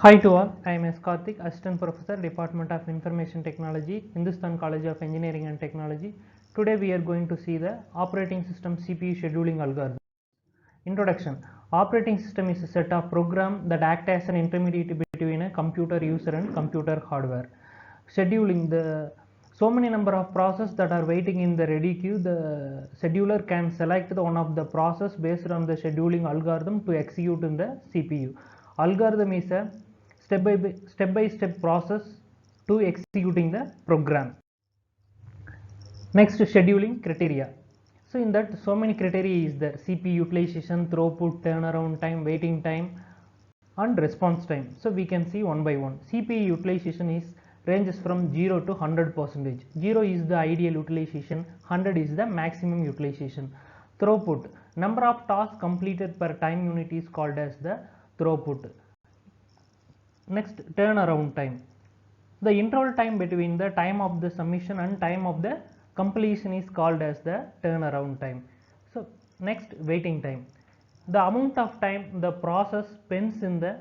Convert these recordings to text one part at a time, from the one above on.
Hi to all, I am S. Karthik, Assistant Professor, Department of Information Technology, Hindustan College of Engineering and Technology. Today we are going to see the operating system CPU scheduling algorithm. Introduction. Operating system is a set of programs that act as an intermediate between a computer user and computer hardware. Scheduling, the so many number of processes that are waiting in the ready queue, the scheduler can select the one of the process based on the scheduling algorithm to execute in the CPU. Algorithm is a step by step process to executing the program. Next, scheduling criteria. So in that, so many criteria is there: CPU utilization, throughput, turnaround time, waiting time, and response time. So we can see one by one. CPU utilization is ranges from 0 to 100%. 0 is the ideal utilization, 100 is the maximum utilization. Throughput, number of tasks completed per time unit is called as the throughput. Next, turnaround time. The interval time between the time of the submission and time of the completion is called as the turnaround time. So next, waiting time. The amount of time the process spends in the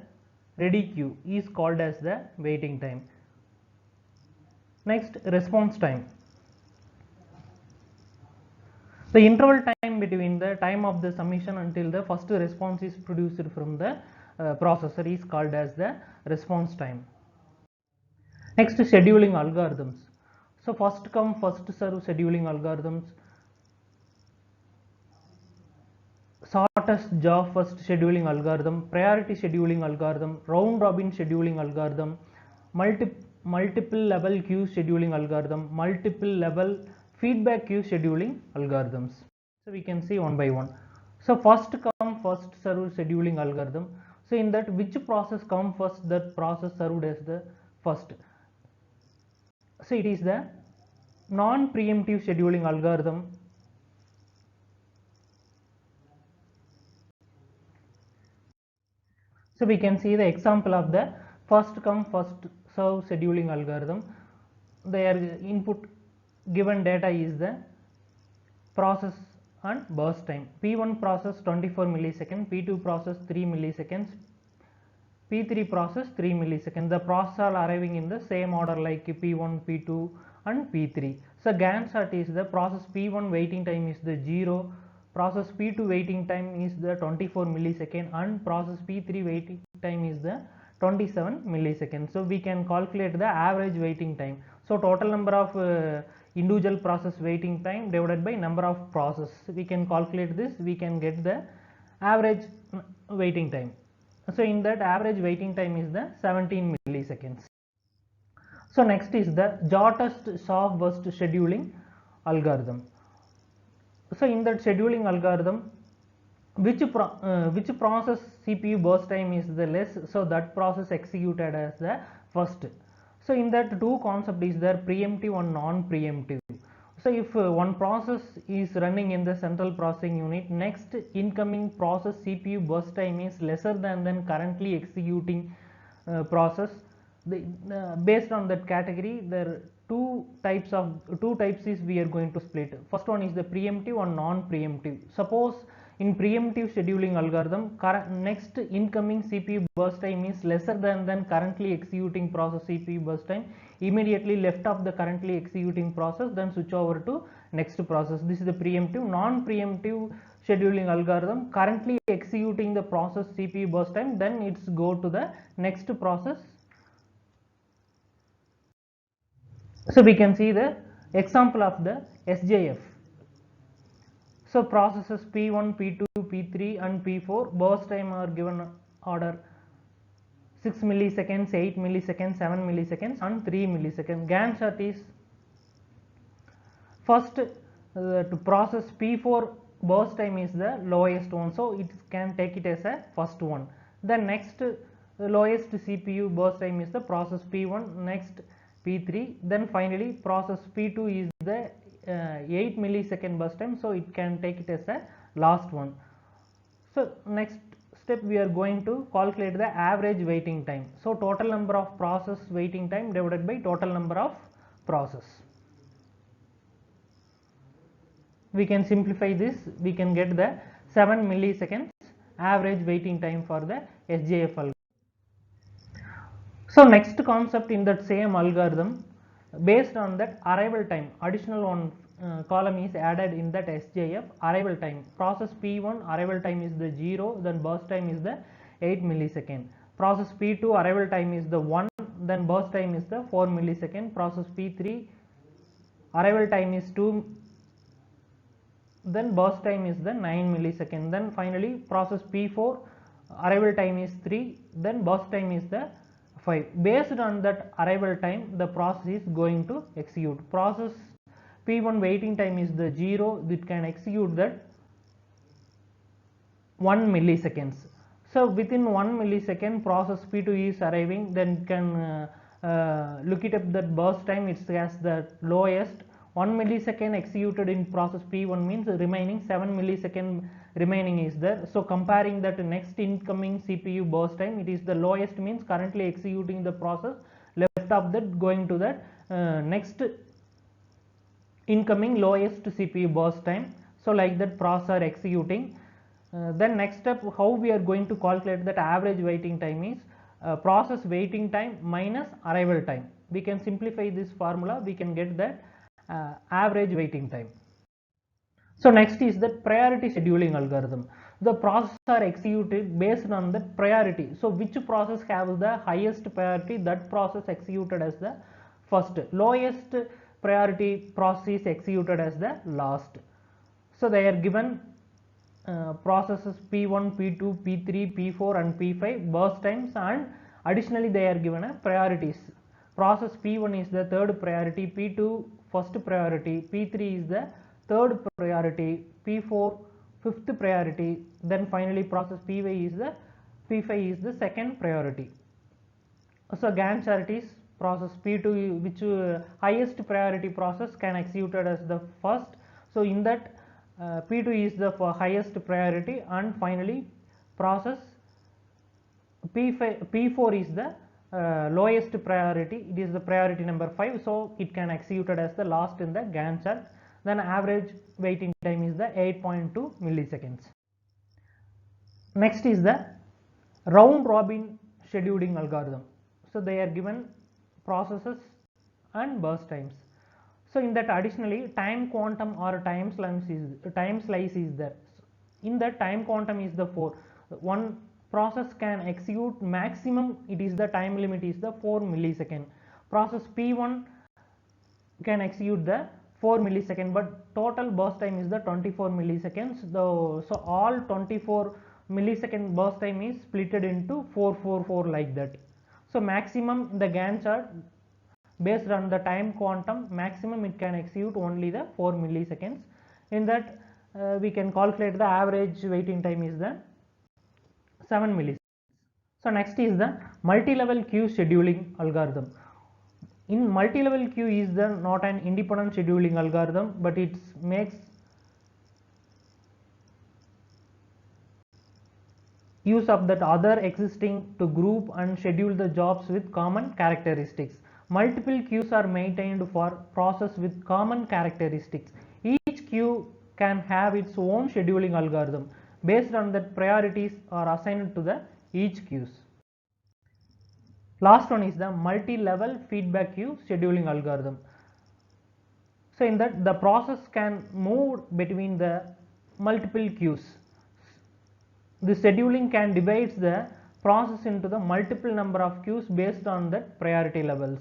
ready queue is called as the waiting time. Next, response time. The interval time between the time of the submission until the first response is produced from the processor is called as the response time. Next, scheduling algorithms. So first come first serve scheduling algorithms, shortest job first scheduling algorithm, priority scheduling algorithm, round robin scheduling algorithm, multiple level queue scheduling algorithm, multiple level feedback queue scheduling algorithms. So we can see one by one. So first come first serve scheduling algorithm. So in that, which process come first, that process served as the first. So it is the non-preemptive scheduling algorithm. So we can see the example of the first come first serve scheduling algorithm. Their input given data is the process and burst time. P1 process 24 milliseconds, P2 process 3 milliseconds, P3 process 3 milliseconds. The process are arriving in the same order like P1, P2 and P3. So Gantt chart is the process P1 waiting time is the 0, process P2 waiting time is the 24 millisecond and process P3 waiting time is the 27 milliseconds. So we can calculate the average waiting time. So total number of individual process waiting time divided by number of process. We can calculate this, we can get the average waiting time. So in that, average waiting time is the 17 milliseconds. So next is the shortest soft burst scheduling algorithm. So in that scheduling algorithm, which process CPU burst time is the less, so that process executed as the first. So in that, two concept is there: preemptive and non-preemptive. So if one process is running in the central processing unit, next incoming process CPU burst time is lesser than currently executing process. Based on that category, there are two types is we are going to split. First one is the preemptive and non-preemptive. Suppose in preemptive scheduling algorithm, next incoming CPU burst time is lesser than currently executing process CPU burst time. Immediately left of the currently executing process, then switch over to next process. This is the preemptive. Non-preemptive scheduling algorithm, currently executing the process CPU burst time, then it's go to the next process. So we can see the example of the SJF. So processes P1, P2, P3 and P4 burst time are given order 6 milliseconds, 8 milliseconds, 7 milliseconds and 3 milliseconds. Gantt chart is first to process P4 burst time is the lowest one, so it can take it as a first one. Then next lowest CPU burst time is the process P1, next P3, then finally process P2 is the 8 millisecond burst time, so it can take it as a last one. So next step, we are going to calculate the average waiting time. So total number of process waiting time divided by total number of process. We can simplify this, we can get the 7 milliseconds average waiting time for the SJF algorithm. So next concept in that same algorithm, based on that arrival time, additional one column is added in that SJF arrival time. Process P1 arrival time is the 0, then burst time is the 8 millisecond. Process P2 arrival time is the 1, then burst time is the 4 millisecond. Process P3 arrival time is 2, then burst time is the 9 millisecond. Then finally process P4 arrival time is 3, then burst time is the 5. Based on that arrival time, the process is going to execute. Process P1 waiting time is the 0, it can execute that 1 milliseconds. So within 1 millisecond process P2 is arriving, then can look it up that burst time, it has the lowest. 1 millisecond executed in process P1 means remaining 7 millisecond remaining is there. So comparing that next incoming CPU burst time, it is the lowest, means currently executing the process, left of that going to that next incoming lowest CPU burst time. So like that process are executing. Then next step, how we are going to calculate that average waiting time is process waiting time minus arrival time. We can simplify this formula, we can get that average waiting time. So next is the priority scheduling algorithm. The processes are executed based on the priority. So which process has the highest priority, that process executed as the first. Lowest priority process is executed as the last. So they are given processes P1, P2, P3, P4 and P5 burst times, and additionally they are given a priorities. Process P1 is the third priority, P2 first priority, P3 is the third priority, P4 fifth priority, then finally process P5 is the second priority. So Gantt chart is process P2, which highest priority process can executed as the first. So in that P2 is the highest priority, and finally process P4 is the lowest priority, it is the priority number 5, so it can executed as the last in the Gantt chart. Then average waiting time is the 8.2 milliseconds. Next is the round robin scheduling algorithm. So they are given processes and burst times. So in that additionally time quantum or time slice is there. In that time quantum is the 4. One process can execute maximum, it is the time limit is the 4 millisecond. Process P1 can execute the 4 millisecond, but total burst time is the 24 milliseconds. So all 24 millisecond burst time is splitted into 444 like that. So maximum the Gantt chart, based on the time quantum, maximum it can execute only the 4 milliseconds. In that we can calculate the average waiting time is the 7 milliseconds. So next is the multi-level queue scheduling algorithm. In multi-level queue is the not an independent scheduling algorithm, but it makes use of that other existing to group and schedule the jobs with common characteristics. Multiple queues are maintained for process with common characteristics. Each queue can have its own scheduling algorithm. Based on that, priorities are assigned to the each queues. Last one is the multi-level feedback queue scheduling algorithm. So in that, the process can move between the multiple queues. The scheduling can divide the process into the multiple number of queues based on that priority levels.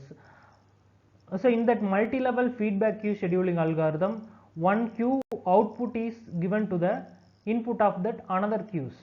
So in that multi-level feedback queue scheduling algorithm, one queue output is given to the input of that another queues.